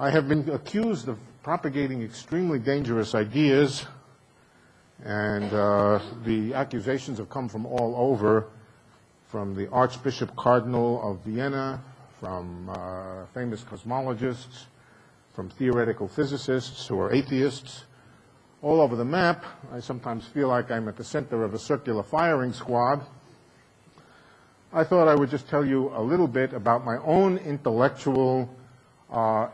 I have been accused of propagating extremely dangerous ideas, and the accusations have come from all over, from the Archbishop Cardinal of Vienna, from famous cosmologists, from theoretical physicists who are atheists, all over the map. I sometimes feel like I'm at the center of a circular firing squad. I thought I would just tell you a little bit about my own intellectual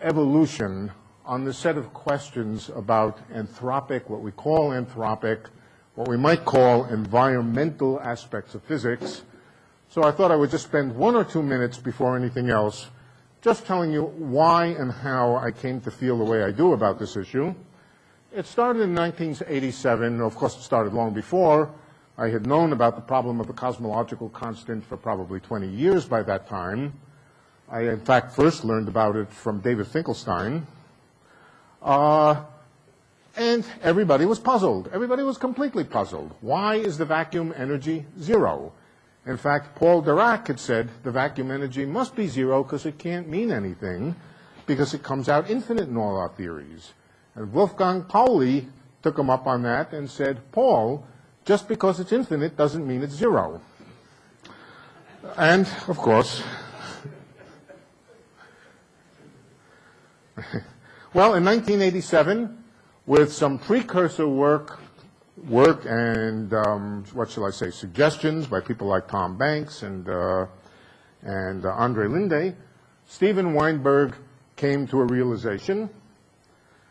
evolution on the set of questions about anthropic, what we call anthropic, what we might call environmental aspects of physics. So I thought I would just spend 1 or 2 minutes before anything else just telling you why and how I came to feel the way I do about this issue. It started in 1987. Of course, it started long before. I had known about the problem of the cosmological constant for probably 20 years by that time. I, in fact, first learned about it from David Finkelstein. And everybody was puzzled. Everybody was completely puzzled. Why is the vacuum energy zero? In fact, Paul Dirac had said the vacuum energy must be zero because it can't mean anything, because it comes out infinite in all our theories. And Wolfgang Pauli took him up on that and said, Paul, just because it's infinite doesn't mean it's zero. And, of course, well, in 1987, with some precursor work and, what shall I say, suggestions by people like Tom Banks and Andre Linde, Steven Weinberg came to a realization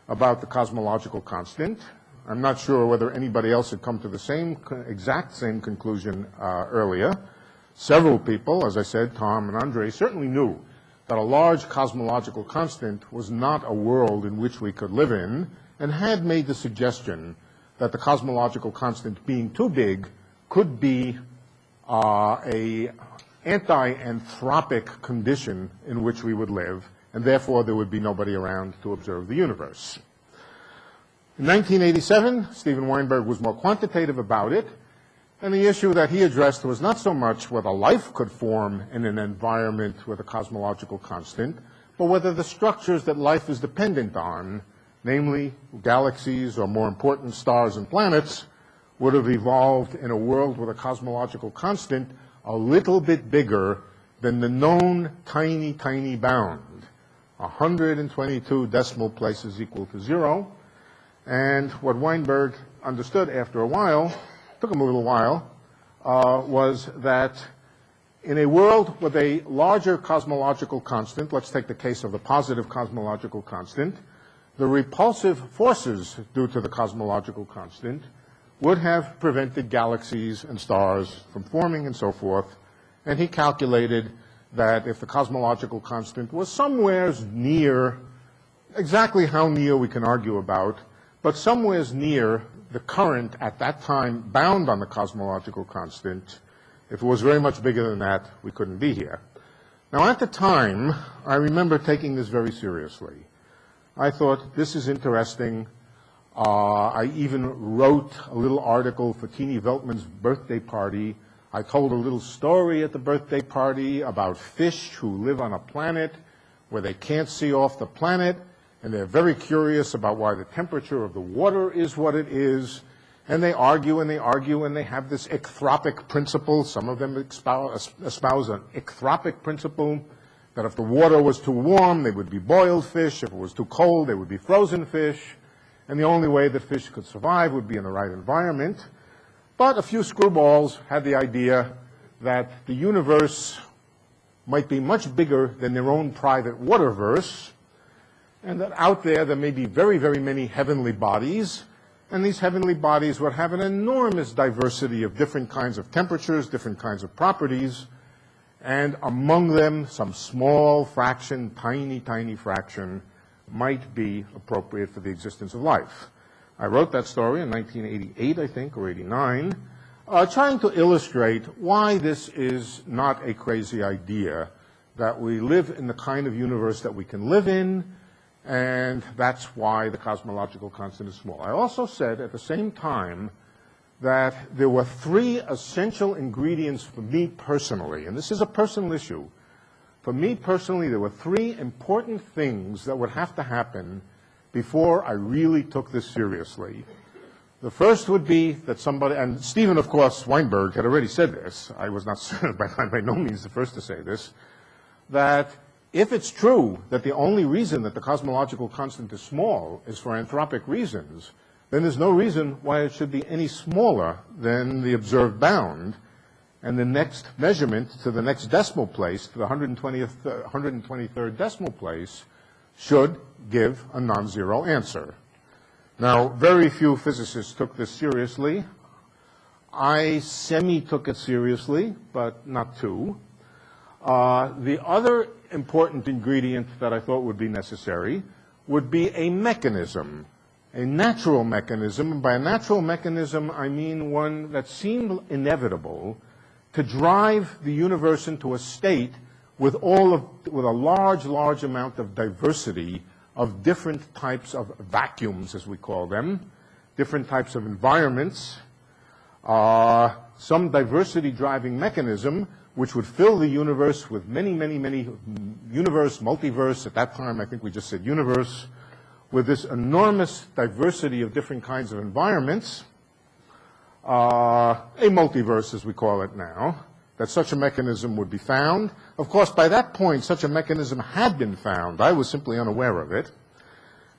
about the cosmological constant. I'm not sure whether anybody else had come to the exact same conclusion earlier. Several people, as I said, Tom and Andre, certainly knew that a large cosmological constant was not a world in which we could live in, and had made the suggestion that the cosmological constant being too big could be a anti-anthropic condition in which we would live, and therefore there would be nobody around to observe the universe. In 1987, Steven Weinberg was more quantitative about it, and the issue that he addressed was not so much whether life could form in an environment with a cosmological constant, but whether the structures that life is dependent on, namely galaxies or more important stars and planets, would have evolved in a world with a cosmological constant a little bit bigger than the known tiny, tiny bound, 122 decimal places equal to 0. And what Weinberg understood after a while, took him a little while, was that in a world with a larger cosmological constant, let's take the case of the positive cosmological constant, the repulsive forces due to the cosmological constant would have prevented galaxies and stars from forming and so forth. And he calculated that if the cosmological constant was somewhere near, exactly how near we can argue about, but somewhere near the current at that time bound on the cosmological constant, if it was very much bigger than that, we couldn't be here. Now, at the time, I remember taking this very seriously. I thought, this is interesting. I even wrote a little article for Tini Veltman's birthday party. I told a little story at the birthday party about fish who live on a planet where they can't see off the planet, and they're very curious about why the temperature of the water is what it is. And they argue and they argue, and they have this ichthropic principle. Some of them espouse an ichthropic principle, that if the water was too warm, they would be boiled fish. If it was too cold, they would be frozen fish. And the only way that fish could survive would be in the right environment. But a few screwballs had the idea that the universe might be much bigger than their own private waterverse, and that out there may be very, very many heavenly bodies, and these heavenly bodies would have an enormous diversity of different kinds of temperatures, different kinds of properties, and among them, some small fraction, tiny, tiny fraction, might be appropriate for the existence of life. I wrote that story in 1988, I think, or 89, trying to illustrate why this is not a crazy idea, that we live in the kind of universe that we can live in, and that's why the cosmological constant is small. I also said at the same time that there were 3 essential ingredients for me personally, and this is a personal issue, For me personally, there were three important things that would have to happen before I really took this seriously. The first would be that somebody, and Stephen, of course, Weinberg had already said this. I was not by no means the first to say this, that if it's true that the only reason that the cosmological constant is small is for anthropic reasons, then there's no reason why it should be any smaller than the observed bound, and the next measurement to the next decimal place, to the 123rd decimal place, should give a non-zero answer. Now, very few physicists took this seriously. I semi-took it seriously, but not too. The other important ingredient that I thought would be necessary would be a mechanism, a natural mechanism. And by a natural mechanism, I mean one that seemed inevitable to drive the universe into a state with a large amount of diversity of different types of vacuums, as we call them, different types of environments, some diversity driving mechanism which would fill the universe with many universe, multiverse, at that time I think we just said universe, with this enormous diversity of different kinds of environments, a multiverse as we call it now, that such a mechanism would be found. Of course, by that point, such a mechanism had been found. I was simply unaware of it.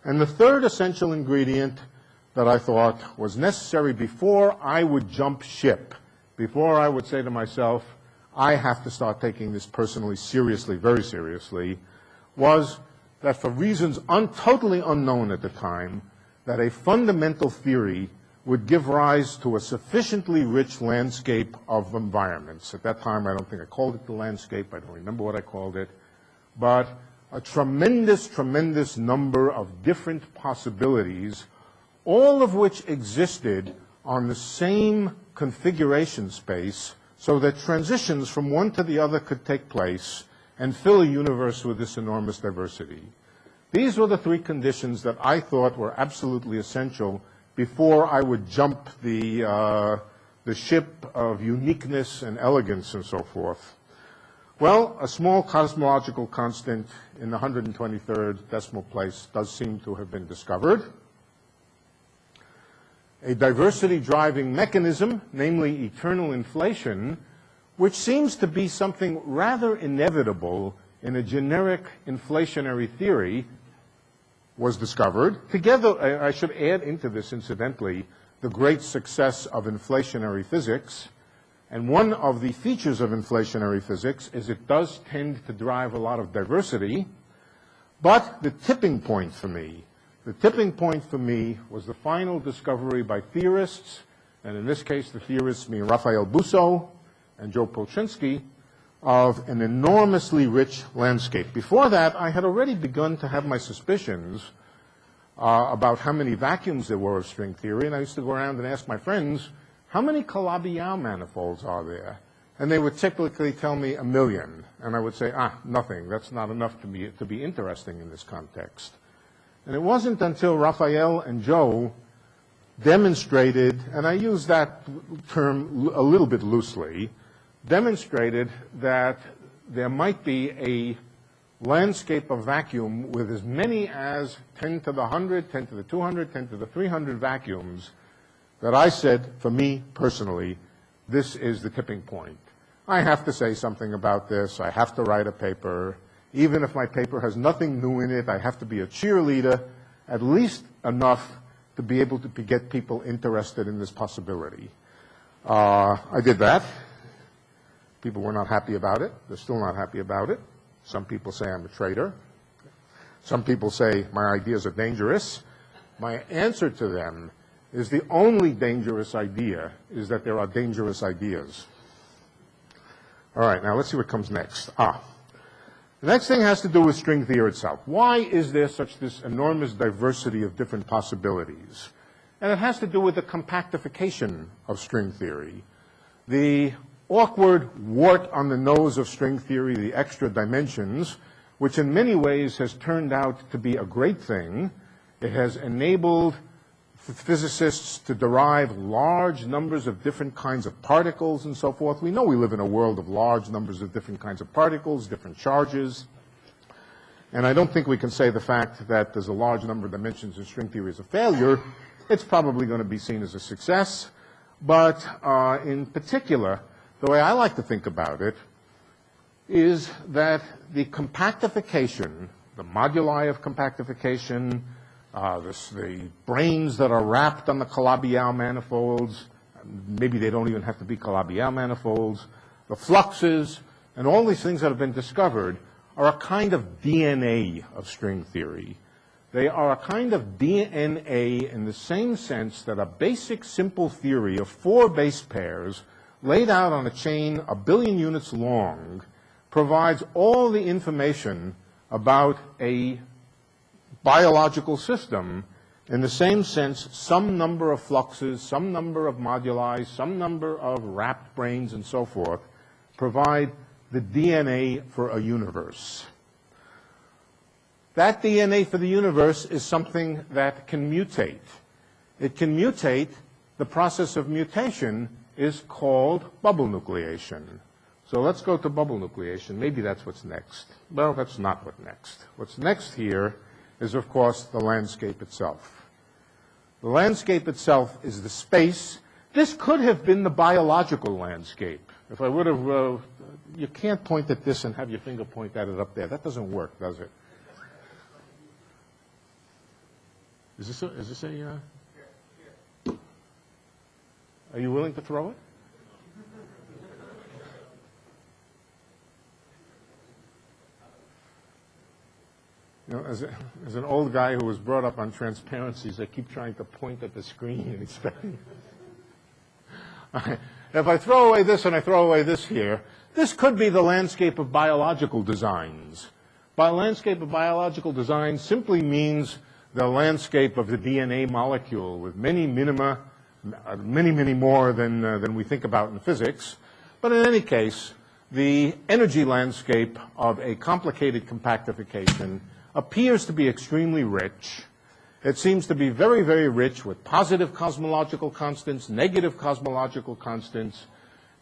And the third essential ingredient that I thought was necessary before I would jump ship, before I would say to myself, I have to start taking this personally seriously, very seriously, was that for reasons totally unknown at the time, that a fundamental theory would give rise to a sufficiently rich landscape of environments. At that time, I don't think I called it the landscape. I don't remember what I called it. But a tremendous number of different possibilities, all of which existed on the same configuration space so that transitions from one to the other could take place and fill a universe with this enormous diversity. These were the three conditions that I thought were absolutely essential before I would jump the ship of uniqueness and elegance and so forth. Well, a small cosmological constant in the 123rd decimal place does seem to have been discovered. A diversity-driving mechanism, namely eternal inflation, which seems to be something rather inevitable in a generic inflationary theory, was discovered. Together, I should add into this, incidentally, the great success of inflationary physics. And one of the features of inflationary physics is it does tend to drive a lot of diversity. But the tipping point for me was the final discovery by theorists, and in this case the theorists mean Raphael Bousso and Joe Polchinski, of an enormously rich landscape. Before that, I had already begun to have my suspicions about how many vacuums there were of string theory, and I used to go around and ask my friends, how many Calabi-Yau manifolds are there? And they would typically tell me 1 million, and I would say, nothing, that's not enough to be interesting in this context. And it wasn't until Raphael and Joe demonstrated, and I use that term a little bit loosely, demonstrated that there might be a landscape of vacuum with as many as 10 to the 100, 10 to the 200, 10 to the 300 vacuums, that I said, for me personally, this is the tipping point. I have to say something about this. I have to write a paper. Even if my paper has nothing new in it, I have to be a cheerleader, at least enough to be able to get people interested in this possibility. I did that. People were not happy about it. They're still not happy about it. Some people say I'm a traitor. Some people say my ideas are dangerous. My answer to them is the only dangerous idea is that there are dangerous ideas. All right, now let's see what comes next. The next thing has to do with string theory itself. Why is there such this enormous diversity of different possibilities? And it has to do with the compactification of string theory. The awkward wart on the nose of string theory, the extra dimensions, which in many ways has turned out to be a great thing. It has enabled physicists to derive large numbers of different kinds of particles and so forth. We know we live in a world of large numbers of different kinds of particles, different charges. And I don't think we can say the fact that there's a large number of dimensions in string theory is a failure. It's probably going to be seen as a success. But in particular, the way I like to think about it is that the compactification, the moduli of compactification, the branes that are wrapped on the Calabi-Yau manifolds, maybe they don't even have to be Calabi-Yau manifolds, the fluxes, and all these things that have been discovered are a kind of DNA of string theory. They are a kind of DNA in the same sense that a basic simple theory of 4 base pairs laid out on a chain a billion units long provides all the information about a biological system. In the same sense, some number of fluxes, some number of moduli, some number of wrapped branes and so forth provide the DNA for a universe. That DNA for the universe is something that can mutate. It can mutate. The process of mutation is called bubble nucleation. So let's go to bubble nucleation. Maybe that's what's next. Well, that's not what's next. What's next here is, of course, the landscape itself. The landscape itself is the space. This could have been the biological landscape. If I would have, you can't point at this and have your finger point at it up there. That doesn't work, does it? Is this a are you willing to throw it? You know, as an old guy who was brought up on transparencies, I keep trying to point at the screen and expecting. If I throw away this and I throw away this here, this could be the landscape of biological designs. By landscape of biological design simply means the landscape of the DNA molecule with many minima, many more than we think about in physics. But in any case, the energy landscape of a complicated compactification appears to be extremely rich. It seems to be very, very rich with positive cosmological constants, negative cosmological constants,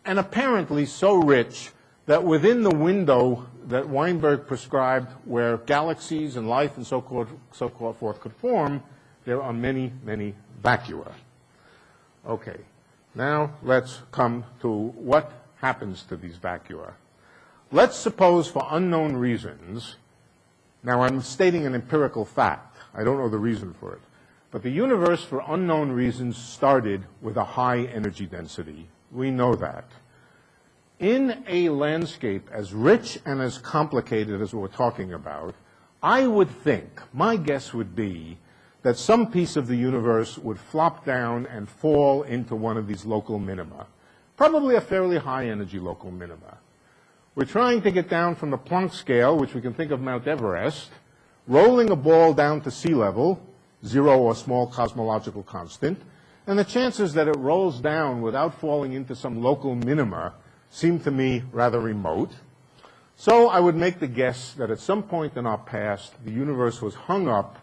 and apparently so rich that within the window that Weinberg prescribed where galaxies and life and so forth could form, there are many, many vacua. Okay, now let's come to what happens to these vacua. Let's suppose for unknown reasons, now I'm stating an empirical fact, I don't know the reason for it, but the universe for unknown reasons started with a high energy density. We know that. In a landscape as rich and as complicated as we're talking about, I would think, my guess would be, that some piece of the universe would flop down and fall into one of these local minima, probably a fairly high energy local minima. We're trying to get down from the Planck scale, which we can think of Mount Everest, rolling a ball down to sea level, 0 or small cosmological constant, and the chances that it rolls down without falling into some local minima seem to me rather remote. So I would make the guess that at some point in our past, the universe was hung up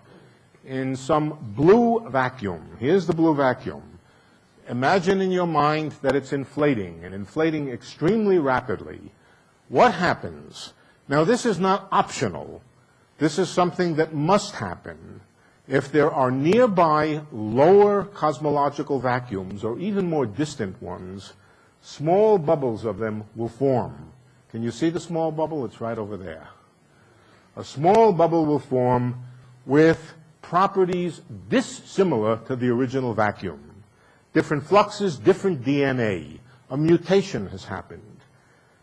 in some blue vacuum. Here's the blue vacuum. Imagine in your mind that it's inflating, and inflating extremely rapidly. What happens? Now, this is not optional. This is something that must happen. If there are nearby lower cosmological vacuums, or even more distant ones, small bubbles of them will form. Can you see the small bubble? It's right over there. A small bubble will form with properties dissimilar to the original vacuum. Different fluxes, different DNA. A mutation has happened.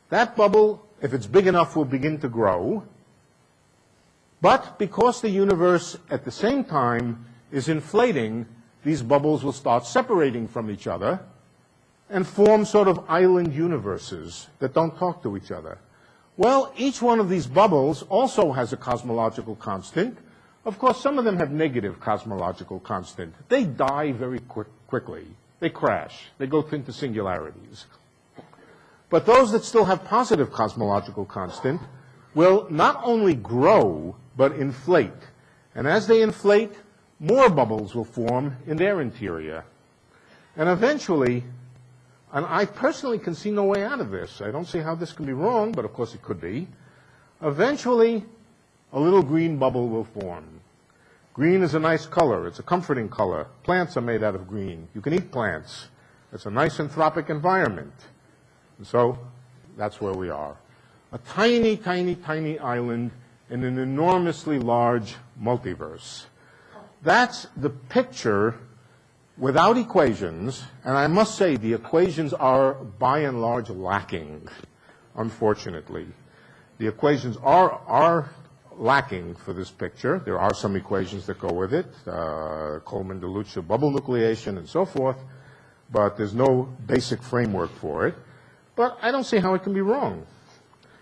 That bubble, if it's big enough, will begin to grow. But because the universe at the same time is inflating, these bubbles will start separating from each other and form sort of island universes that don't talk to each other. Well, each one of these bubbles also has a cosmological constant. Of course, some of them have negative cosmological constant. They die very quickly. They crash. They go into singularities. But those that still have positive cosmological constant will not only grow, but inflate. And as they inflate, more bubbles will form in their interior. And eventually, and I personally can see no way out of this. I don't see how this can be wrong, but of course it could be. Eventually, a little green bubble will form. Green is a nice color. It's a comforting color. Plants are made out of green. You can eat plants. It's a nice anthropic environment. And so that's where we are. A tiny, tiny, tiny island in an enormously large multiverse. That's the picture without equations, and I must say the equations are by and large lacking, unfortunately. The equations are lacking for this picture. There are some equations that go with it, Coleman-DeLucia bubble nucleation and so forth, but there's no basic framework for it. But I don't see how it can be wrong,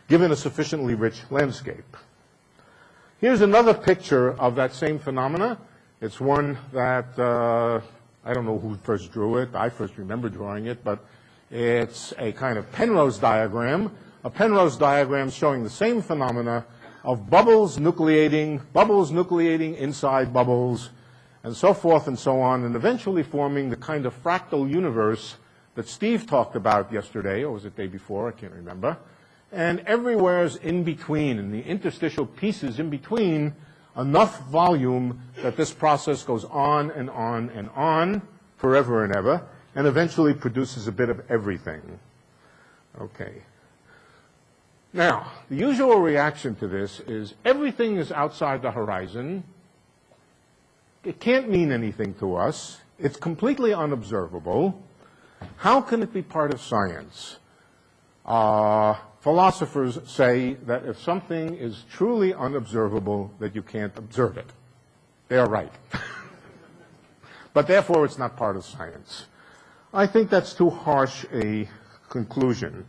given a sufficiently rich landscape. Here's another picture of that same phenomena. It's one that, I don't know who first drew it. I first remember drawing it, but it's a kind of Penrose diagram. A Penrose diagram showing the same phenomena of bubbles nucleating inside bubbles, and so forth and so on, and eventually forming the kind of fractal universe that Steve talked about yesterday, or was it the day before? I can't remember. And everywhere's in between, in the interstitial pieces in between, enough volume that this process goes on and on and on, forever and ever, and eventually produces a bit of everything. Okay. Now, the usual reaction to this is everything is outside the horizon. It can't mean anything to us. It's completely unobservable. How can it be part of science? Philosophers say that if something is truly unobservable, that you can't observe it. They are right. But therefore, it's not part of science. I think that's too harsh a conclusion.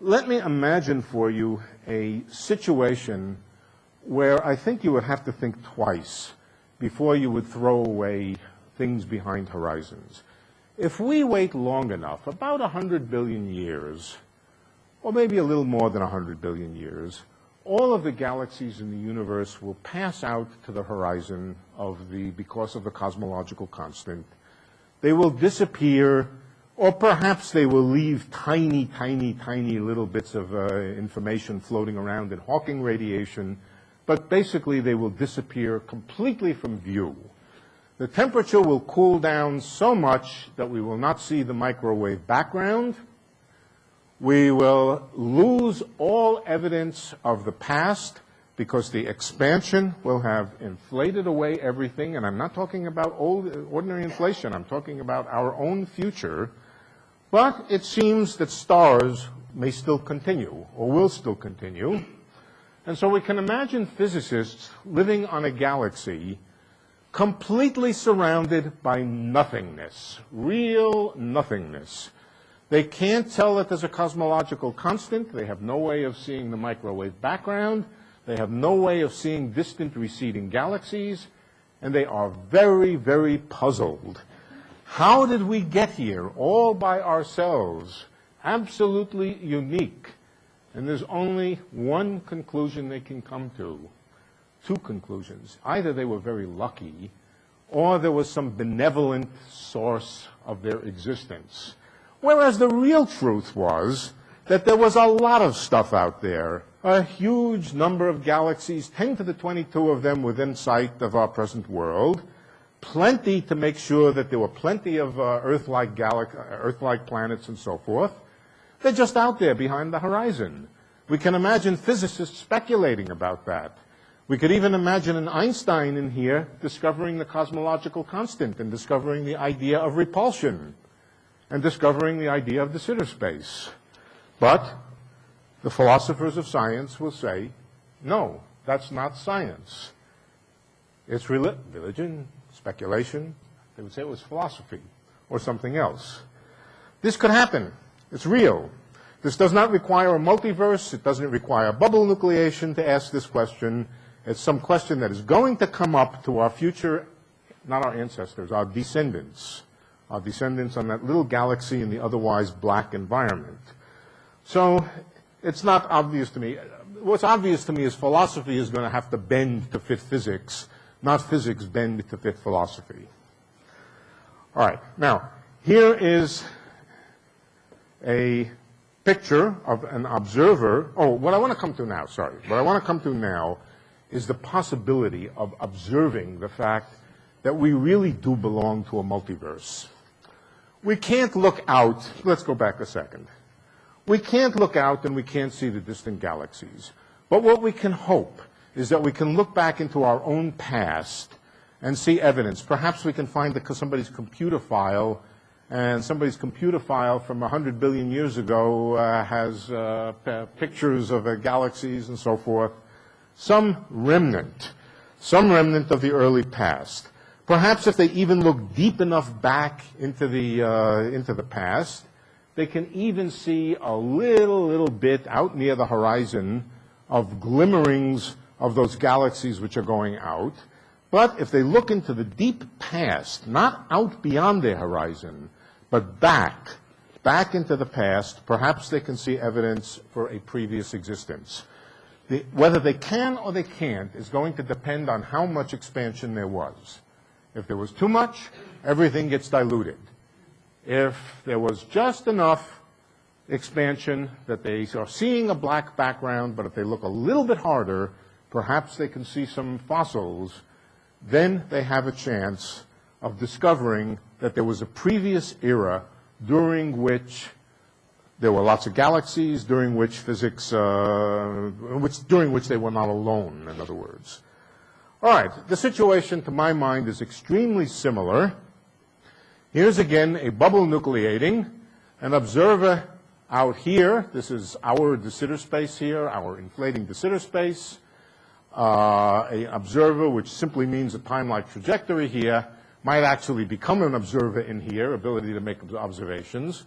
Let me imagine for you a situation where I think you would have to think twice before you would throw away things behind horizons. If we wait long enough, about 100 billion years, or maybe a little more than 100 billion years, all of the galaxies in the universe will pass out to the horizon because of the cosmological constant. They will disappear, or perhaps they will leave tiny, tiny, tiny little bits of information floating around in Hawking radiation, but basically they will disappear completely from view. The temperature will cool down so much that we will not see the microwave background. We will lose all evidence of the past because the expansion will have inflated away everything. And I'm not talking about ordinary inflation. I'm talking about our own future. But it seems that stars may still continue or will still continue. And so we can imagine physicists living on a galaxy completely surrounded by nothingness, real nothingness. They can't tell that there's a cosmological constant. They have no way of seeing the microwave background. They have no way of seeing distant receding galaxies. And they are very, very puzzled. How did we get here all by ourselves? Absolutely unique. And there's only one conclusion they can come to. Two conclusions. Either they were very lucky, or there was some benevolent source of their existence. Whereas the real truth was that there was a lot of stuff out there, a huge number of galaxies, 10 to the 22 of them within sight of our present world, plenty to make sure that there were plenty of Earth-like planets and so forth. They're just out there behind the horizon. We can imagine physicists speculating about that. We could even imagine an Einstein in here discovering the cosmological constant and discovering the idea of repulsion and discovering the idea of de Sitter space. But the philosophers of science will say, no, that's not science. It's religion, speculation. They would say it was philosophy or something else. This could happen. It's real. This does not require a multiverse. It doesn't require bubble nucleation to ask this question. It's some question that is going to come up to our future, not our ancestors, our descendants on that little galaxy in the otherwise black environment. So it's not obvious to me. What's obvious to me is philosophy is going to have to bend to fit physics not physics bend to fit philosophy. All right, now, here is a picture of an observer. Oh, what I want to come to now, sorry. What I want to come to now is the possibility of observing the fact that we really do belong to a multiverse. We can't look out. Let's go back a second. We can't look out and we can't see the distant galaxies. But what we can hope is that we can look back into our own past and see evidence. Perhaps we can find somebody's computer file, and somebody's computer file from 100 billion years ago has pictures of galaxies and so forth. Some remnant of the early past. Perhaps if they even look deep enough back into the past, they can even see a little bit out near the horizon of glimmerings of those galaxies which are going out. But if they look into the deep past, not out beyond their horizon, but back into the past, perhaps they can see evidence for a previous existence. Whether they can or they can't is going to depend on how much expansion there was. If there was too much, everything gets diluted. If there was just enough expansion that they are seeing a black background, but if they look a little bit harder, perhaps they can see some fossils, then they have a chance of discovering that there was a previous era during which there were lots of galaxies, during which physics, during which they were not alone, in other words. All right, the situation, to my mind, is extremely similar. Here's again a bubble nucleating. An observer out here, this is our de Sitter space here, our inflating de Sitter space. An observer, which simply means a time-like trajectory here, might actually become an observer in here, ability to make observations,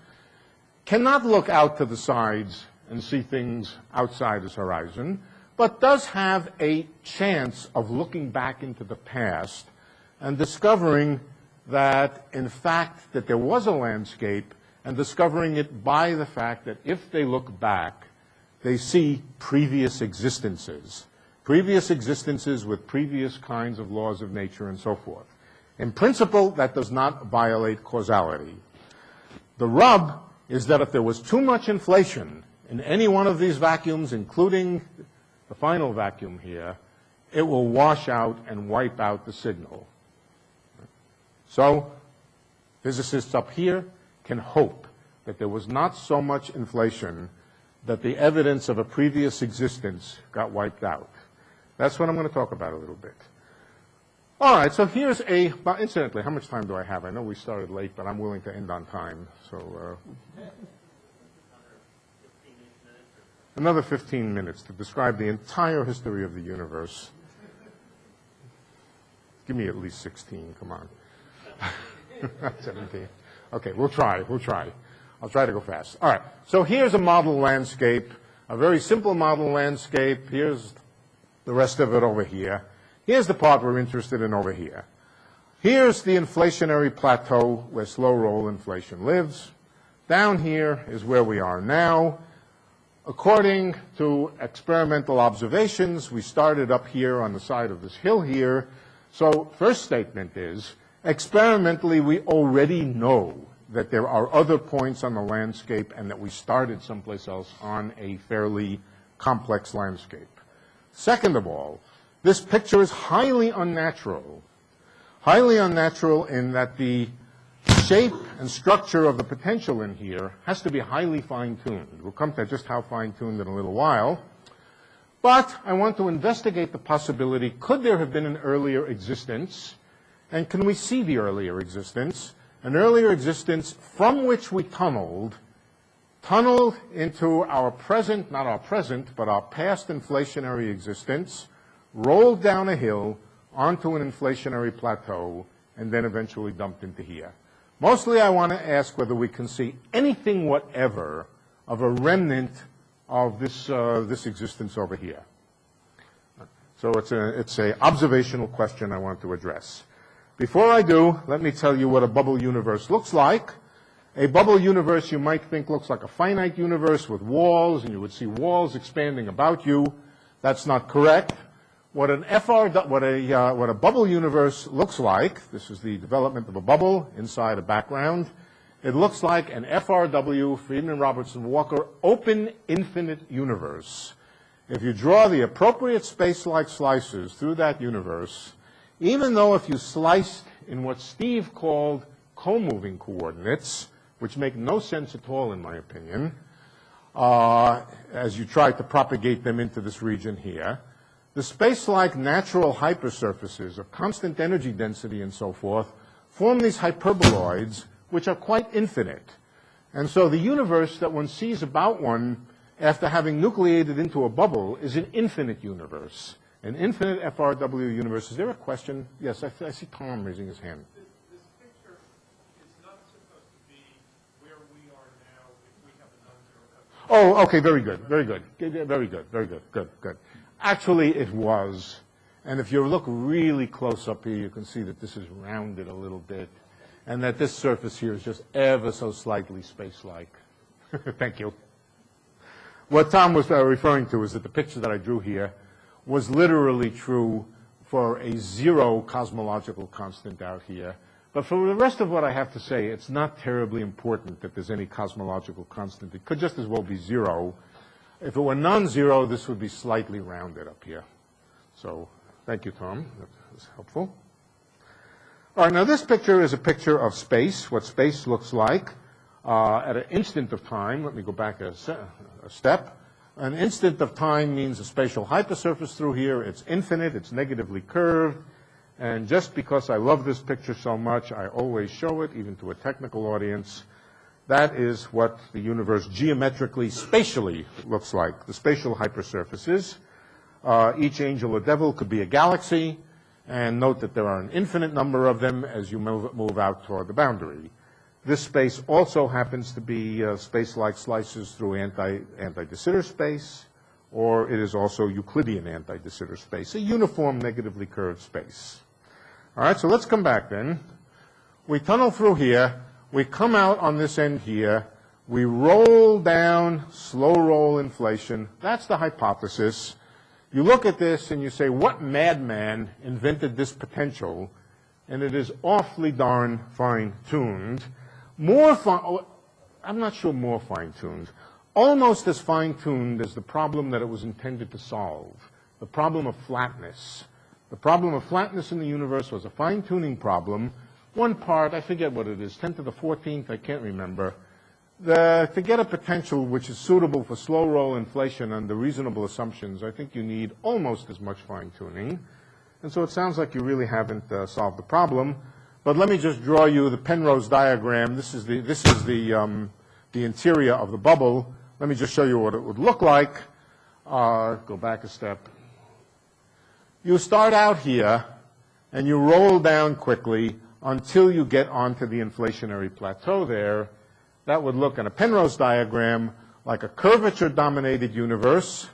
cannot look out to the sides and see things outside his horizon, but does have a chance of looking back into the past and discovering that, in fact, that there was a landscape, and discovering it by the fact that if they look back, they see previous existences with previous kinds of laws of nature and so forth. In principle, that does not violate causality. The rub is that if there was too much inflation in any one of these vacuums, including the final vacuum here, it will wash out and wipe out the signal. So physicists up here can hope that there was not so much inflation that the evidence of a previous existence got wiped out. That's what I'm going to talk about a little bit. All right, so here's incidentally, how much time do I have? I know we started late, but I'm willing to end on time. So another 15 minutes to describe the entire history of the universe. Give me at least 16, come on. 17. Okay, we'll try. I'll try to go fast. All right, so here's a model landscape, a very simple model landscape. Here's the rest of it over here. Here's the part we're interested in over here. Here's the inflationary plateau where slow roll inflation lives. Down here is where we are now. According to experimental observations, we started up here on the side of this hill here. So first statement is, experimentally, we already know that there are other points on the landscape and that we started someplace else on a fairly complex landscape. Second of all, this picture is highly unnatural in that the shape and structure of the potential in here has to be highly fine-tuned. We'll come to just how fine-tuned in a little while. But I want to investigate the possibility, could there have been an earlier existence? And can we see the earlier existence? An earlier existence from which we tunneled into our present, not our present, but our past inflationary existence, rolled down a hill onto an inflationary plateau, and then eventually dumped into here. Mostly I want to ask whether we can see anything whatever of a remnant of this existence over here. So it's a observational question I want to address. Before I do, let me tell you what a bubble universe looks like. A bubble universe you might think looks like a finite universe with walls, and you would see walls expanding about you. That's not correct. what a bubble universe looks like. This is the development of a bubble inside a background. It looks like an FRW, Friedman Robertson Walker, open infinite universe. If you draw the appropriate space-like slices through that universe, even though if you sliced in what Steve called co-moving coordinates, which make no sense at all in my opinion, as you try to propagate them into this region here, the space-like natural hypersurfaces of constant energy density and so forth form these hyperboloids, which are quite infinite. And so the universe that one sees about one after having nucleated into a bubble is an infinite universe, an infinite FRW universe. Is there a question? Yes, I see Tom raising his hand. This picture is not supposed to be where we are now if we have a non-zero coefficient. Oh, okay, very good, very good, very good, very good, good. Actually, it was. And if you look really close up here, you can see that this is rounded a little bit, and that this surface here is just ever so slightly space-like. Thank you. What Tom was referring to is that the picture that I drew here was literally true for a zero cosmological constant out here. But for the rest of what I have to say, it's not terribly important that there's any cosmological constant. It could just as well be zero. If it were non-zero, this would be slightly rounded up here. So thank you, Tom. That was helpful. All right, now this picture is a picture of space, what space looks like at an instant of time. Let me go back a step. An instant of time means a spatial hypersurface through here. It's infinite. It's negatively curved. And just because I love this picture so much, I always show it, even to a technical audience. That is what the universe geometrically, spatially looks like, the spatial hypersurfaces. Each angel or devil could be a galaxy, and note that there are an infinite number of them as you move out toward the boundary. This space also happens to be space-like slices through anti-de Sitter space, or it is also Euclidean anti-de Sitter space, a uniform negatively curved space. All right, so let's come back then. We tunnel through here. We come out on this end here. We roll down, slow roll inflation. That's the hypothesis. You look at this and you say, what madman invented this potential? And it is awfully darn fine-tuned. I'm not sure more fine-tuned. Almost as fine-tuned as the problem that it was intended to solve, the problem of flatness. The problem of flatness in the universe was a fine-tuning problem. One part, I forget what it is, 10 to the 14th, I can't remember. To get a potential which is suitable for slow roll inflation under reasonable assumptions, I think you need almost as much fine-tuning. And so it sounds like you really haven't solved the problem. But let me just draw you the Penrose diagram. This is the interior of the bubble. Let me just show you what it would look like. Go back a step. You start out here, and you roll down quickly until you get onto the inflationary plateau there. That would look in a Penrose diagram like a curvature-dominated universe.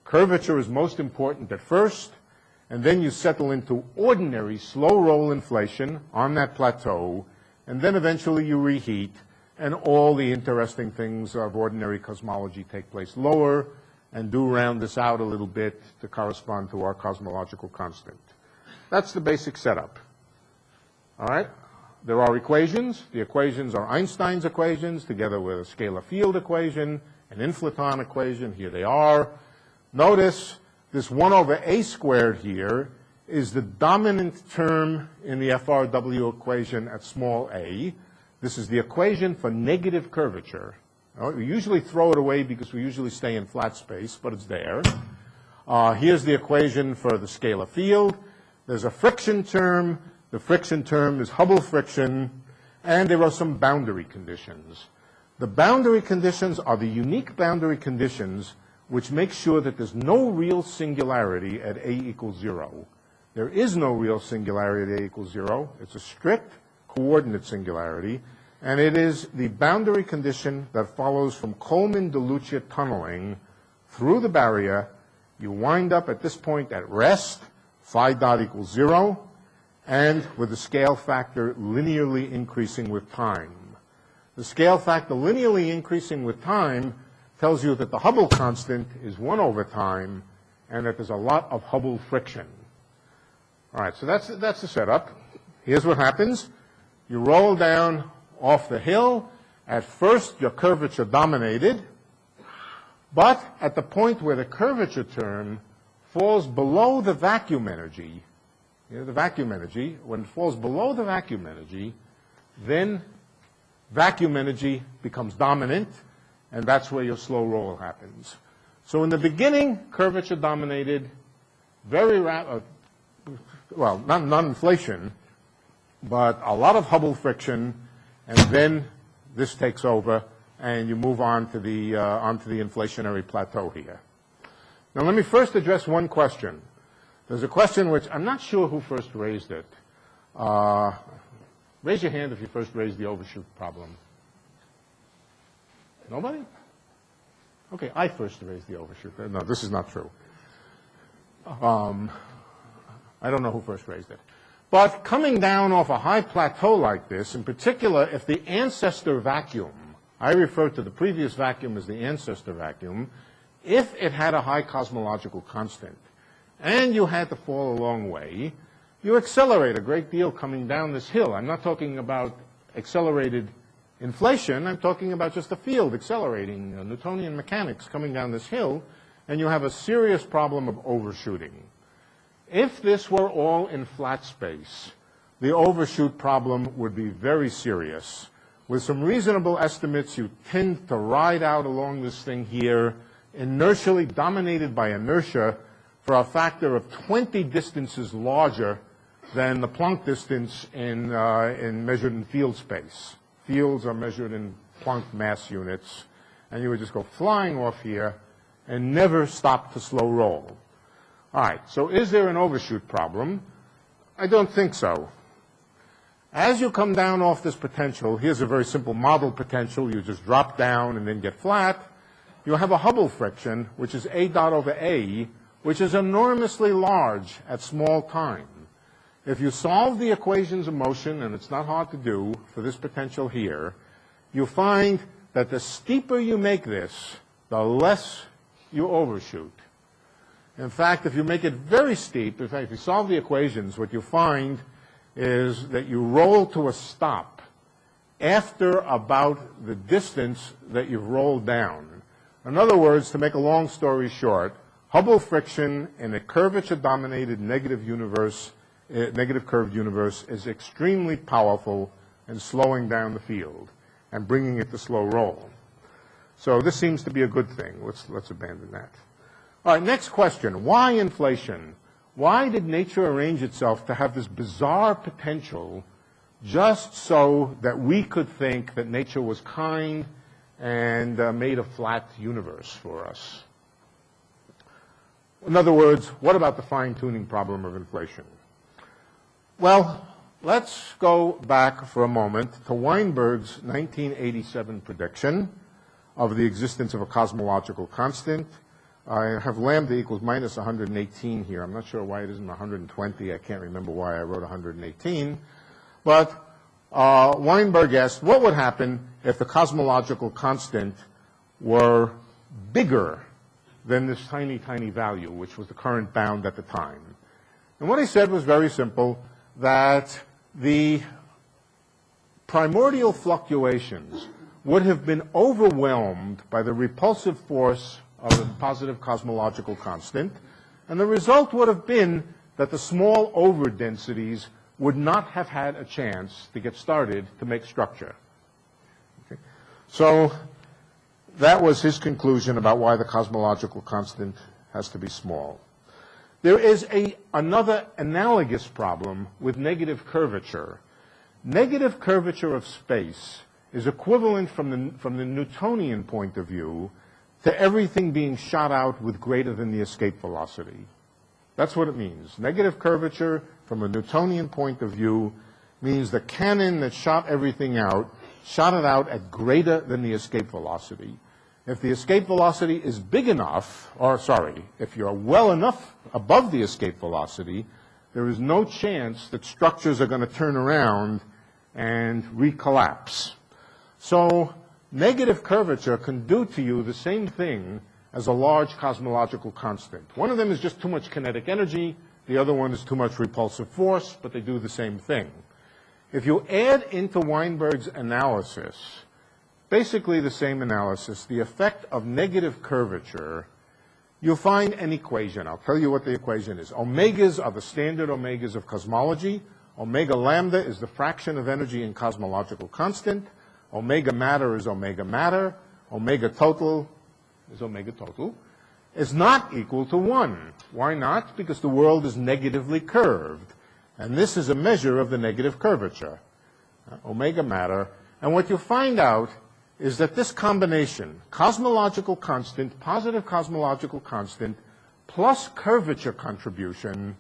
Curvature is most important at first, and then you settle into ordinary slow-roll inflation on that plateau, and then eventually you reheat, and all the interesting things of ordinary cosmology take place lower and do round this out a little bit to correspond to our cosmological constant. That's the basic setup. All right? There are equations. The equations are Einstein's equations together with a scalar field equation, an inflaton equation. Here they are. Notice this 1 over a squared here is the dominant term in the FRW equation at small a. This is the equation for negative curvature. We usually throw it away because we usually stay in flat space, but it's there. Here's the equation for the scalar field. There's a friction term. The friction term is Hubble friction, and there are some boundary conditions. The boundary conditions are the unique boundary conditions which make sure that there's no real singularity at a equals 0. There is no real singularity at a equals 0. It's a strict coordinate singularity, and it is the boundary condition that follows from Coleman-DeLucia tunneling through the barrier. You wind up at this point at rest, phi dot equals 0, and with the scale factor linearly increasing with time. The scale factor linearly increasing with time tells you that the Hubble constant is 1 over time, and that there's a lot of Hubble friction. All right, so that's the setup. Here's what happens. You roll down off the hill. At first, your curvature dominated, but at the point where the curvature term falls below the vacuum energy, the vacuum energy, when it falls below the vacuum energy, then vacuum energy becomes dominant, and that's where your slow roll happens. So in the beginning, curvature dominated, very rapid, well, not non-inflation, but a lot of Hubble friction, and then this takes over, and you move on to the inflationary plateau here. Now, let me first address one question. There's a question which I'm not sure who first raised it. Raise your hand if you first raised the overshoot problem. Nobody? Okay, I first raised the overshoot. No, this is not true. I don't know who first raised it. But coming down off a high plateau like this, in particular, if the ancestor vacuum, I refer to the previous vacuum as the ancestor vacuum, if it had a high cosmological constant and you had to fall a long way, you accelerate a great deal coming down this hill. I'm not talking about accelerated inflation. I'm talking about just the field accelerating, Newtonian mechanics coming down this hill, and you have a serious problem of overshooting. If this were all in flat space, the overshoot problem would be very serious. With some reasonable estimates, you tend to ride out along this thing here, inertially dominated by inertia for a factor of 20 distances larger than the Planck distance in measured in field space. Fields are measured in Planck mass units, and you would just go flying off here and never stop to slow roll. All right, so is there an overshoot problem? I don't think so. As you come down off this potential, here's a very simple model potential. You just drop down and then get flat. You have a Hubble friction, which is A dot over A, which is enormously large at small time. If you solve the equations of motion, and it's not hard to do for this potential here, you find that the steeper you make this, the less you overshoot. In fact, if you make it very steep, in fact, if you solve the equations, what you find is that you roll to a stop after about the distance that you've rolled down. In other words, to make a long story short, Hubble friction in a curvature-dominated negative universe, negative curved universe, is extremely powerful in slowing down the field and bringing it to slow roll. So this seems to be a good thing. Let's abandon that. All right, next question. Why inflation? Why did nature arrange itself to have this bizarre potential just so that we could think that nature was kind and made a flat universe for us? In other words, what about the fine-tuning problem of inflation? Well, let's go back for a moment to Weinberg's 1987 prediction of the existence of a cosmological constant. I have lambda equals minus 118 here. I'm not sure why it isn't 120. I can't remember why I wrote 118. But Weinberg asked, what would happen if the cosmological constant were bigger than this tiny, tiny value, which was the current bound at the time? And what he said was very simple, that the primordial fluctuations would have been overwhelmed by the repulsive force of the positive cosmological constant, and the result would have been that the small overdensities would not have had a chance to get started to make structure. Okay. So that was his conclusion about why the cosmological constant has to be small. There is another analogous problem with negative curvature. Negative curvature of space is equivalent from the Newtonian point of view to everything being shot out with greater than the escape velocity. That's what it means. Negative curvature from a Newtonian point of view means the cannon that shot everything out shot it out at greater than the escape velocity. If the escape velocity is big enough, or sorry, if you're well enough above the escape velocity, there is no chance that structures are going to turn around and recollapse. So negative curvature can do to you the same thing as a large cosmological constant. One of them is just too much kinetic energy, the other one is too much repulsive force, but they do the same thing. If you add into Weinberg's analysis, basically the same analysis, the effect of negative curvature, you'll find an equation. I'll tell you what the equation is. Omegas are the standard omegas of cosmology. Omega lambda is the fraction of energy in cosmological constant. Omega matter is omega matter. Omega total is omega total. Is not equal to 1. Why not? Because the world is negatively curved. And this is a measure of the negative curvature, omega matter. And what you'll find out is that this combination, cosmological constant, positive cosmological constant, plus curvature contribution,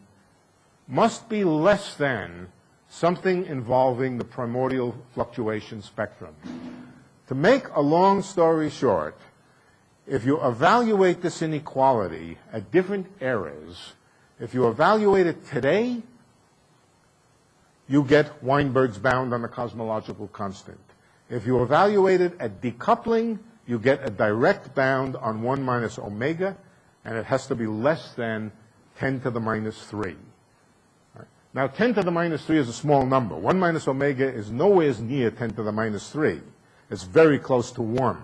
must be less than something involving the primordial fluctuation spectrum. To make a long story short, if you evaluate this inequality at different eras, if you evaluate it today, you get Weinberg's bound on the cosmological constant. If you evaluate it at decoupling, you get a direct bound on 1 minus omega, and it has to be less than 10 to the minus 3. Right. Now, 10 to the minus 3 is a small number. 1 minus omega is nowhere near 10 to the minus 3. It's very close to 1.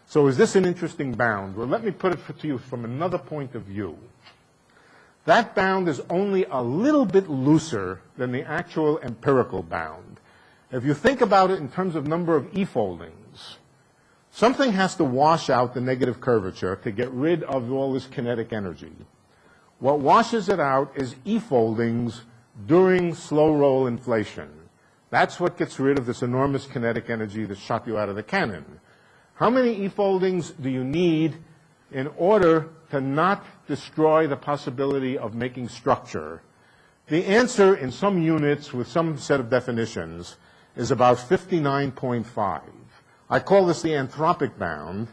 So is this an interesting bound? Well, let me put it to you from another point of view. That bound is only a little bit looser than the actual empirical bound. If you think about it in terms of number of E-foldings, something has to wash out the negative curvature to get rid of all this kinetic energy. What washes it out is E-foldings during slow roll inflation. That's what gets rid of this enormous kinetic energy that shot you out of the cannon. How many E-foldings do you need in order to not destroy the possibility of making structure? The answer in some units with some set of definitions is about 59.5. I call this the anthropic bound.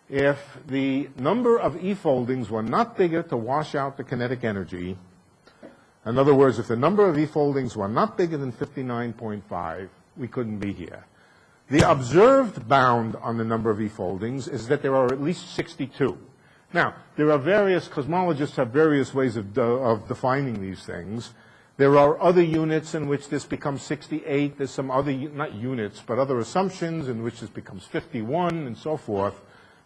If the number of E-foldings were not bigger to wash out the kinetic energy, in other words, if the number of E-foldings were not bigger than 59.5, we couldn't be here. The observed bound on the number of E-foldings is that there are at least 62. Now, there are various, cosmologists have various ways of defining these things. There are other units in which this becomes 68. There's some other, not units, but other assumptions in which this becomes 51 and so forth.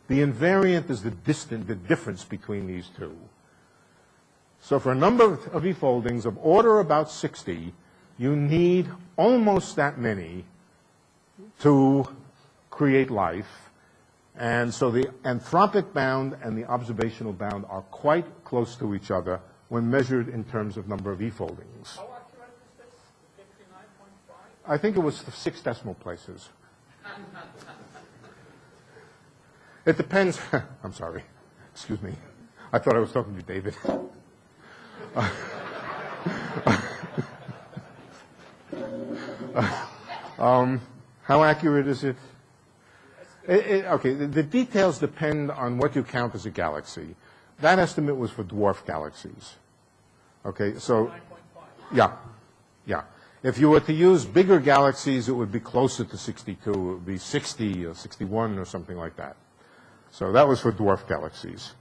The invariant is the difference between these two. So for a number of E-foldings of order about 60, you need almost that many to create life. And so the anthropic bound and the observational bound are quite close to each other when measured in terms of number of E-foldings. How accurate is this? 59.5? I think it was 6 decimal places. It depends. I'm sorry. Excuse me. I thought I was talking to David. How accurate is it? Okay, the details depend on what you count as a galaxy. That estimate was for dwarf galaxies. Okay, so, yeah. If you were to use bigger galaxies, it would be closer to 62. It would be 60 or 61 or something like that. So that was for dwarf galaxies.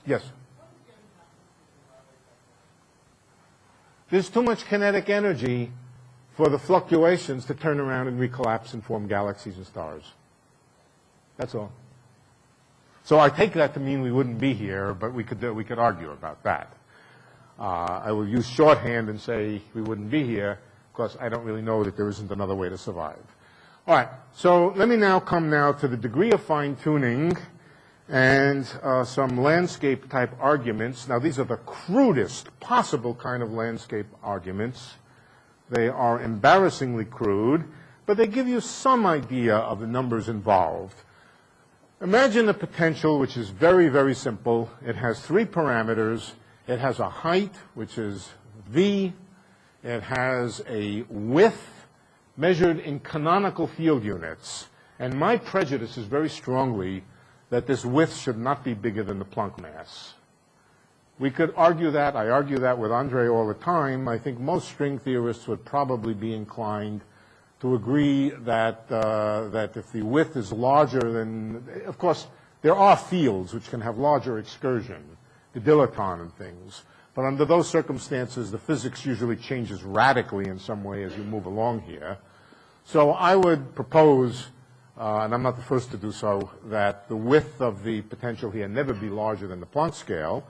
Yes? There's too much kinetic energy for the fluctuations to turn around and recollapse and form galaxies and stars. That's all. So I take that to mean we wouldn't be here, but we could argue about that. I will use shorthand and say we wouldn't be here because I don't really know that there isn't another way to survive. All right, so let me now come to the degree of fine-tuning and some landscape-type arguments. Now, these are the crudest possible kind of landscape arguments. They are embarrassingly crude, but they give you some idea of the numbers involved. Imagine a potential which is very, very simple. It has 3 parameters. It has a height, which is V. It has a width measured in canonical field units. And my prejudice is very strongly that this width should not be bigger than the Planck mass. We could argue that. I argue that with Andre all the time. I think most string theorists would probably be inclined to agree that that if the width is larger than, of course, There are fields which can have larger excursion, the dilaton and things. But under those circumstances, the physics usually changes radically in some way as you move along here. So I would propose, and I'm not the first to do so, that the width of the potential here never be larger than the Planck scale.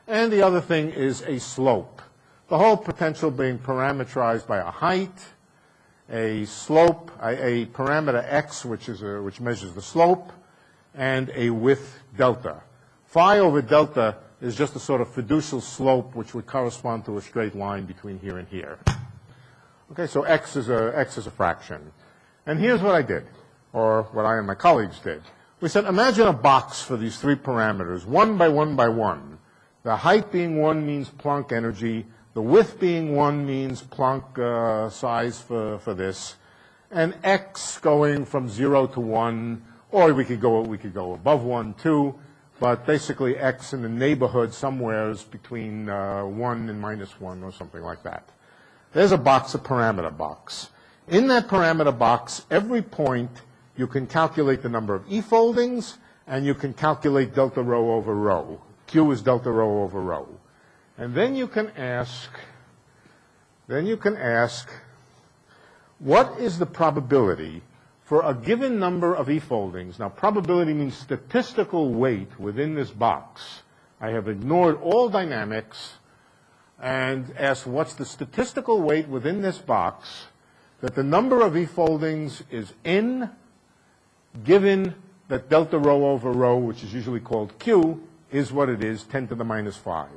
And the other thing is a slope. The whole potential being parameterized by a height, a slope, a parameter x, which measures the slope, and a width delta. Phi over delta is just a sort of fiducial slope which would correspond to a straight line between here and here. Okay, so x is a fraction. And here's what I did, or what I and my colleagues did. We said, imagine a box for these three parameters, 1 by 1 by 1. The height being 1 means Planck energy. The width being 1 means Planck size for this. And x going from 0 to 1, or we could go above 1 too. But basically x in the neighborhood somewhere is between 1 and minus 1 or something like that. There's a box, a parameter box. In that parameter box, every point you can calculate the number of e-foldings, and you can calculate delta rho over rho. Q is delta rho over rho. And then you can ask, what is the probability for a given number of e-foldings? Now, probability means statistical weight within this box. I have ignored all dynamics and asked what's the statistical weight within this box that the number of e-foldings is n, given that delta rho over rho, which is usually called Q, is what it is, 10 to the minus 5.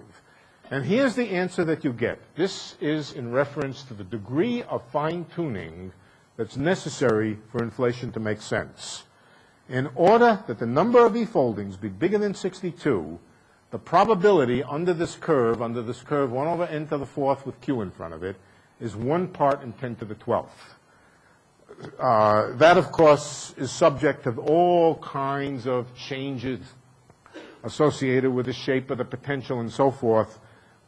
And here's the answer that you get. This is in reference to the degree of fine-tuning that's necessary for inflation to make sense. In order that the number of e-foldings be bigger than 62, the probability under this curve 1 over n to the 4th with Q in front of it, is 1 part in 10 to the 12th. That, of course, is subject to all kinds of changes associated with the shape of the potential and so forth,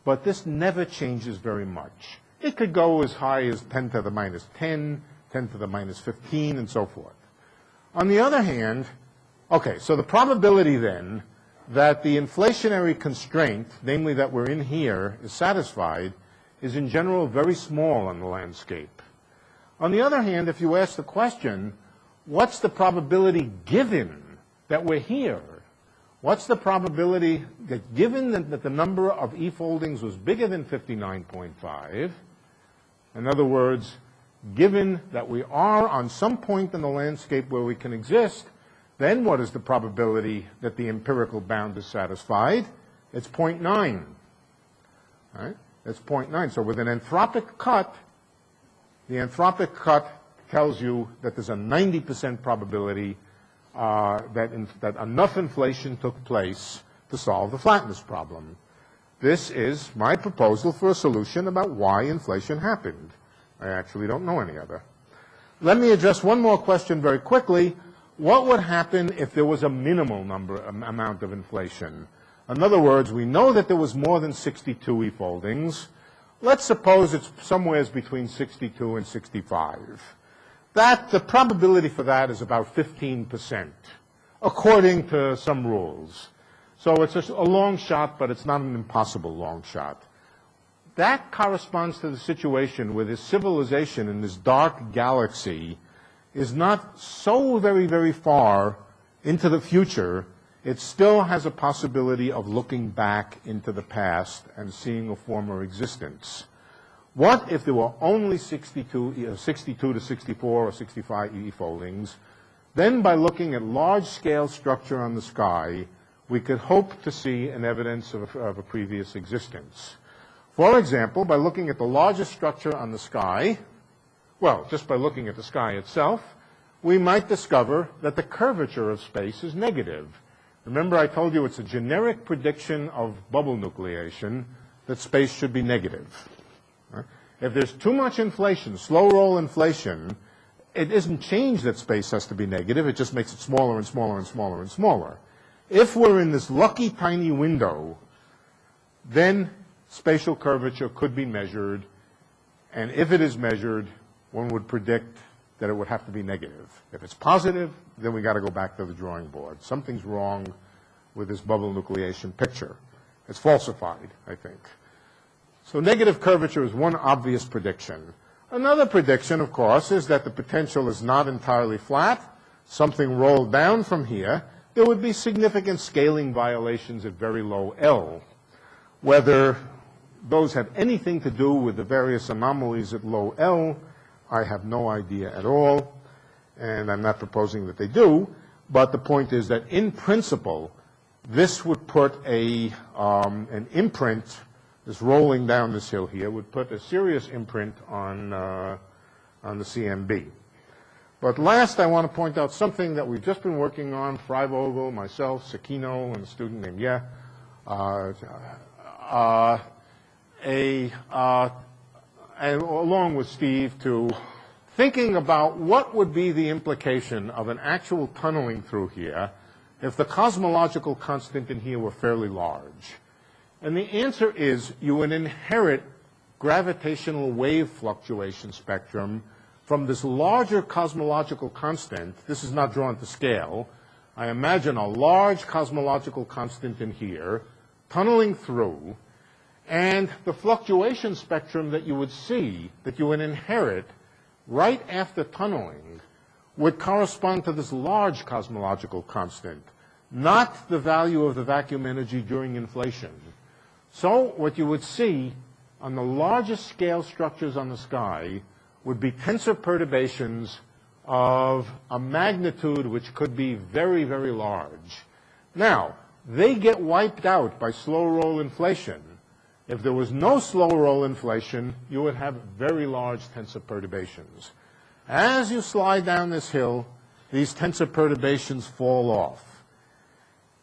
but this never changes very much. It could go as high as 10 to the minus 10, 10 to the minus 15, and so forth. On the other hand, okay, so the probability then that the inflationary constraint, namely that we're in here, is satisfied, is in general very small on the landscape. On the other hand, if you ask the question, what's the probability given that we're here? What's the probability that given that the number of e-foldings was bigger than 59.5, in other words, given that we are on some point in the landscape where we can exist, then what is the probability that the empirical bound is satisfied? It's 0.9. Right? It's 0.9. So with an anthropic cut, the anthropic cut tells you that there's a 90% probability that enough inflation took place to solve the flatness problem. This is my proposal for a solution about why inflation happened. I actually don't know any other. Let me address one more question very quickly. What would happen if there was a minimal amount of inflation? In other words, we know that there was more than 62 e-foldings. Let's suppose it's somewhere between 62 and 65. The probability for that is about 15%, according to some rules. So it's a long shot, but it's not an impossible long shot. That corresponds to the situation where this civilization in this dark galaxy is not so very, very far into the future. It still has a possibility of looking back into the past and seeing a former existence. What if there were only 62 to 64 or 65 e-foldings? Then by looking at large-scale structure on the sky, we could hope to see an evidence of a previous existence. For example, by looking at the largest structure on the sky, well, just by looking at the sky itself, we might discover that the curvature of space is negative. Remember, I told you it's a generic prediction of bubble nucleation that space should be negative. Right? If there's too much inflation, slow roll inflation, it isn't changed that space has to be negative. It just makes it smaller and smaller and smaller and smaller. If we're in this lucky tiny window, then spatial curvature could be measured. And if it is measured, one would predict that it would have to be negative. If it's positive, then we got to go back to the drawing board. Something's wrong with this bubble nucleation picture. It's falsified, I think. So negative curvature is one obvious prediction. Another prediction, of course, is that the potential is not entirely flat. Something rolled down from here. There would be significant scaling violations at very low L. Whether those have anything to do with the various anomalies at low L, I have no idea at all, and I'm not proposing that they do, but the point is that in principle, this would put an imprint, this rolling down this hill here, would put a serious imprint on the CMB. But last, I want to point out something that we've just been working on, Freivogel, myself, Sakino, and a student named and along with Steve, to thinking about what would be the implication of an actual tunneling through here if the cosmological constant in here were fairly large. And the answer is you would inherit gravitational wave fluctuation spectrum from this larger cosmological constant. This is not drawn to scale. I imagine a large cosmological constant in here tunneling through, and the fluctuation spectrum that you would see, that you would inherit right after tunneling, would correspond to this large cosmological constant, not the value of the vacuum energy during inflation. So what you would see on the largest scale structures on the sky would be tensor perturbations of a magnitude which could be very, very large. Now, they get wiped out by slow roll inflation. If there was no slow roll inflation, you would have very large tensor perturbations. As you slide down this hill, these tensor perturbations fall off.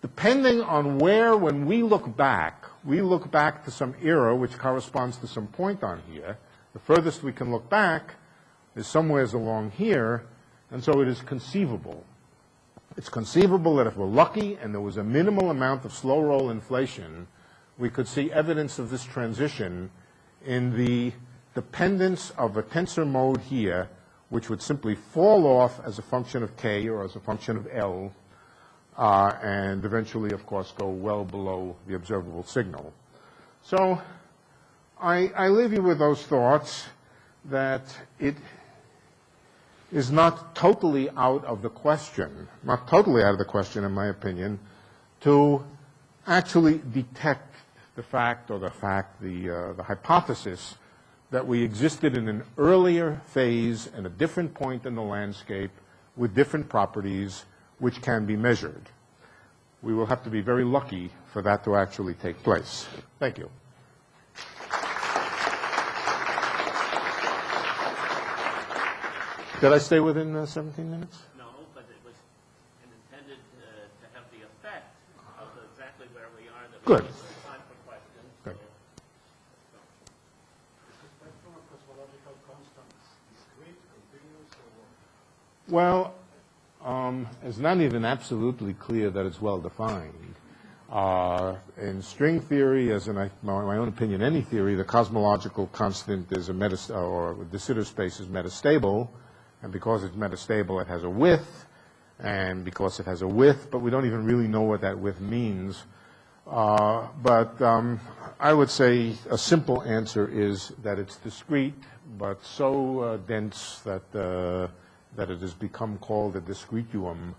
Depending on where, when we look back to some era which corresponds to some point on here. The furthest we can look back is somewheres along here, and so it is conceivable. It's conceivable that if we're lucky and there was a minimal amount of slow roll inflation, we could see evidence of this transition in the dependence of a tensor mode here, which would simply fall off as a function of k or as a function of L, and eventually, of course, go well below the observable signal. So I leave you with those thoughts that it is not totally out of the question, not totally out of the question, in my opinion, to actually detect the hypothesis that we existed in an earlier phase and a different point in the landscape with different properties which can be measured. We will have to be very lucky for that to actually take place. Thank you. Did I stay within 17 minutes? No, but it was intended to have the effect of exactly where we are. That Good. We have time for questions. Good. So. The spectrum of cosmological constants, discrete, continuous, or what? Well, it's not even absolutely clear that it's well defined. In string theory, as in my own opinion, any theory, the cosmological constant is or de Sitter space is metastable, and because it's metastable, it has a width, and because it has a width, but we don't even really know what that width means. But I would say a simple answer is that it's discrete, but so dense that it has become called a discretium,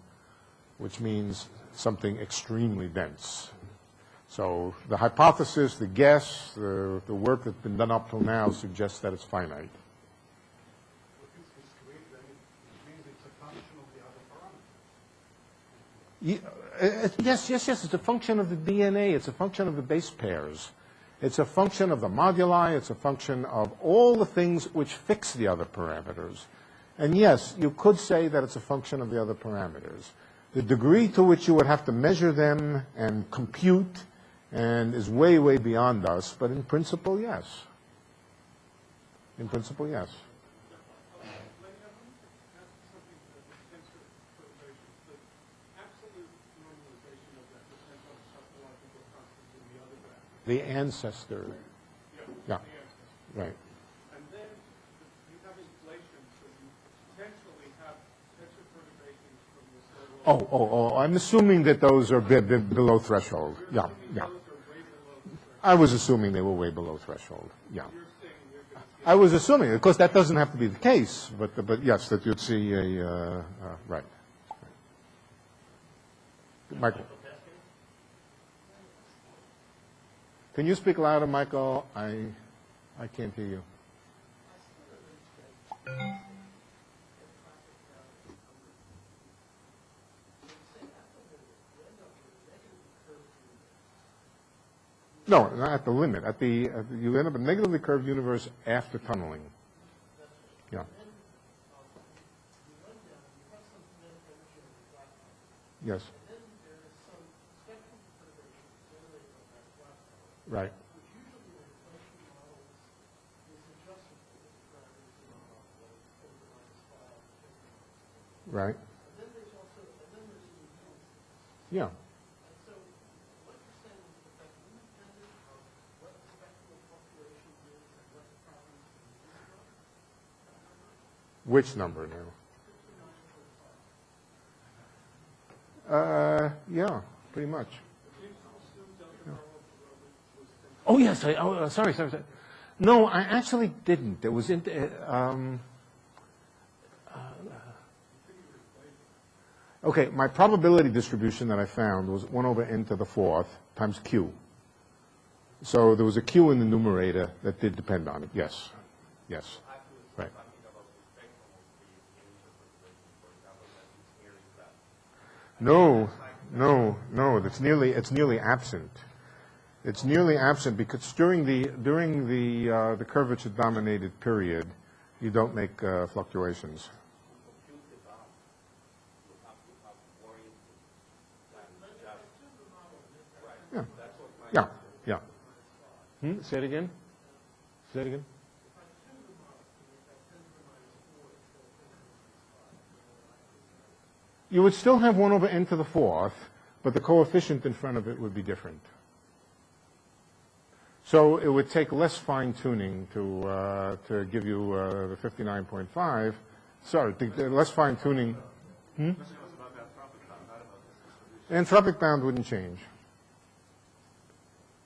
which means something extremely dense. So the hypothesis, the guess, the work that's been done up till now suggests that it's finite. If it's discrete, then it means it's a function of the other parameters. Yes, it's a function of the DNA. It's a function of the base pairs. It's a function of the moduli. It's a function of all the things which fix the other parameters. And yes, you could say that it's a function of the other parameters. The degree to which you would have to measure them and compute and is way, way beyond us, but in principle, yes. In principle, yes. The ancestor. Yeah. Right. And then you have inflation, so you potentially I'm assuming that those are below threshold. Yeah, yeah. I was assuming they were way below threshold. Yeah. I was assuming, of course, that doesn't have to be the case, but yes, that you'd see a right. Michael, can you speak louder, Michael? I can't hear you. No, not at the limit. You end up a negatively curved universe after tunneling. Yeah. Yes. Right. Right. Yeah. Which number now? Yeah, pretty much. Yeah. Oh, yes. Sorry. No, I actually didn't. It was okay, my probability distribution that I found was 1 over n to the 4th times q. So there was a q in the numerator that did depend on it. Yes. Yes. Right. No. It's nearly absent. It's nearly absent because during the curvature dominated period, you don't make fluctuations. Yeah. Say it again. You would still have 1 over n to the 4th, but the coefficient in front of it would be different. So it would take less fine-tuning to give you the 59.5. Sorry, less fine-tuning. Anthropic bound wouldn't change.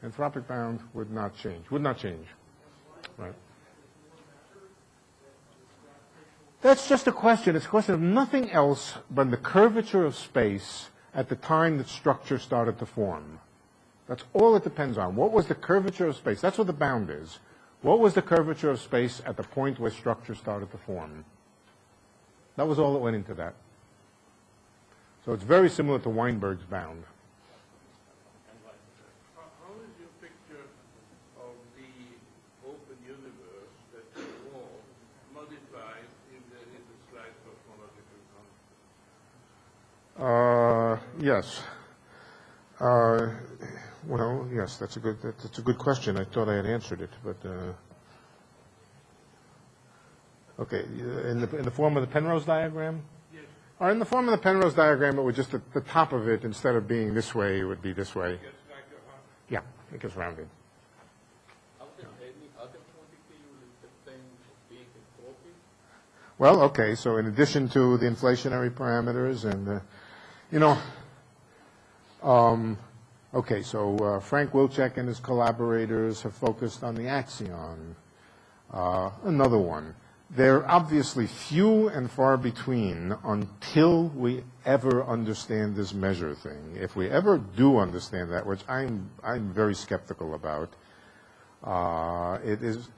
Anthropic bound would not change. Right. That's just a question. It's a question of nothing else but the curvature of space at the time that structure started to form. That's all it depends on. What was the curvature of space? That's what the bound is. What was the curvature of space at the point where structure started to form? That was all that went into that. So it's very similar to Weinberg's bound. How is your picture of the open universe that you all modified in the slide cosmological concept? Yes. Well, yes, that's a good question. I thought I had answered it, but okay. In the form of the Penrose diagram. Yes. Or in the form of the Penrose diagram, it would just the top of it, instead of being this way, it would be this way. It's like a heart. Yeah, it gets rounded. Are there any other quantity you think being entropic? Well, okay. So in addition to the inflationary parameters, and okay, so Frank Wilczek and his collaborators have focused on the axion. Another one. They're obviously few and far between until we ever understand this measure thing. If we ever do understand that, which I'm very skeptical about, it is.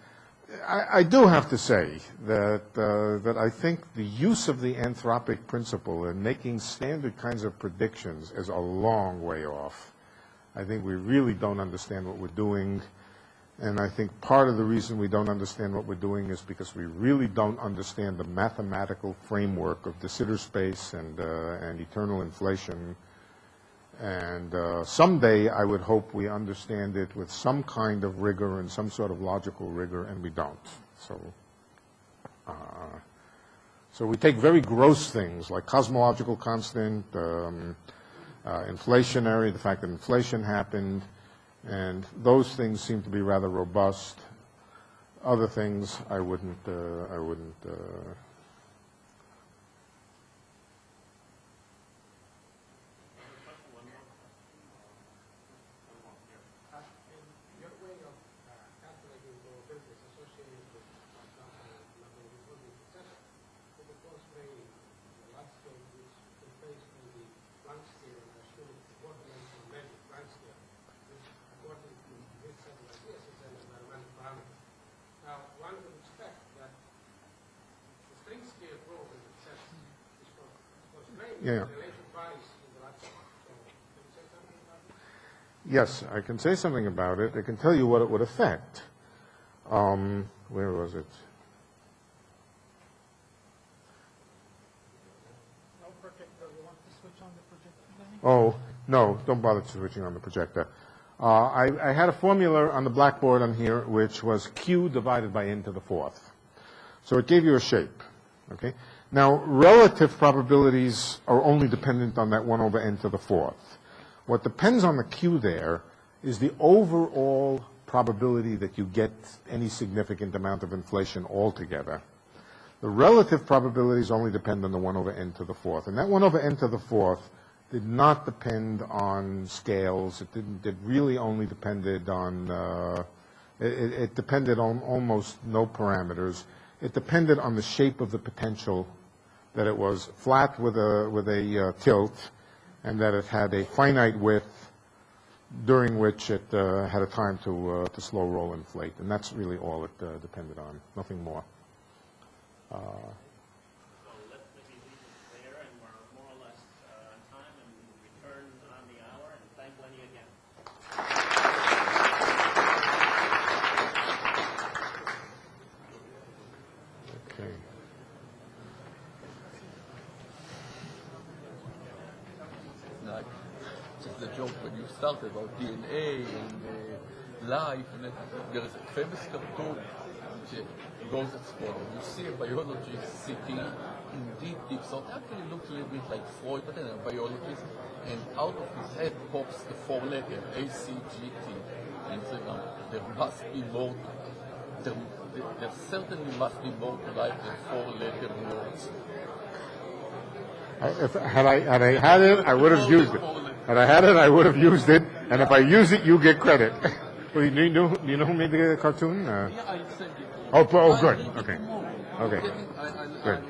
I do have to say that I think the use of the anthropic principle in making standard kinds of predictions is a long way off. I think we really don't understand what we're doing, and I think part of the reason we don't understand what we're doing is because we really don't understand the mathematical framework of de Sitter space and eternal inflation. And someday I would hope we understand it with some kind of rigor and some sort of logical rigor, and we don't. So we take very gross things like cosmological constant, inflationary, the fact that inflation happened, and those things seem to be rather robust. Other things I wouldn't. Yeah. Yes, I can say something about it. I can tell you what it would affect. Where was it? No projector, you want to switch on the projector, Benny? Oh, no, don't bother switching on the projector. I had a formula on the blackboard on here, which was Q divided by n to the fourth. So it gave you a shape, okay? Now, relative probabilities are only dependent on that 1 over n to the fourth. What depends on the Q there is the overall probability that you get any significant amount of inflation altogether. The relative probabilities only depend on the 1 over n to the fourth. And that 1 over n to the fourth did not depend on scales. It really only depended on, it depended on almost no parameters. It depended on the shape of the potential, that it was flat with a tilt, and that it had a finite width during which it had a time to slow roll inflate. And that's really all it depended on, nothing more. So let's maybe leave it there, and we're more or less on time, and return on the hour, and thank Lenny again. Okay. Like just the joke when you started about DNA and life, and there is a famous cartoon which goes as follows. You see a biologist sitting in deep thought, actually looks a little bit like Freud, but then a biologist, and out of his head pops the 4-letter ACGT, and so now there must be more. There certainly must be more to life than 4-letter words. Had I had it, I would have used it. Had I had it, I would have used it. And if I use it, you get credit. Well, do you know who made the cartoon? Yeah, I sent it. Oh, good. Okay. Okay. I Good.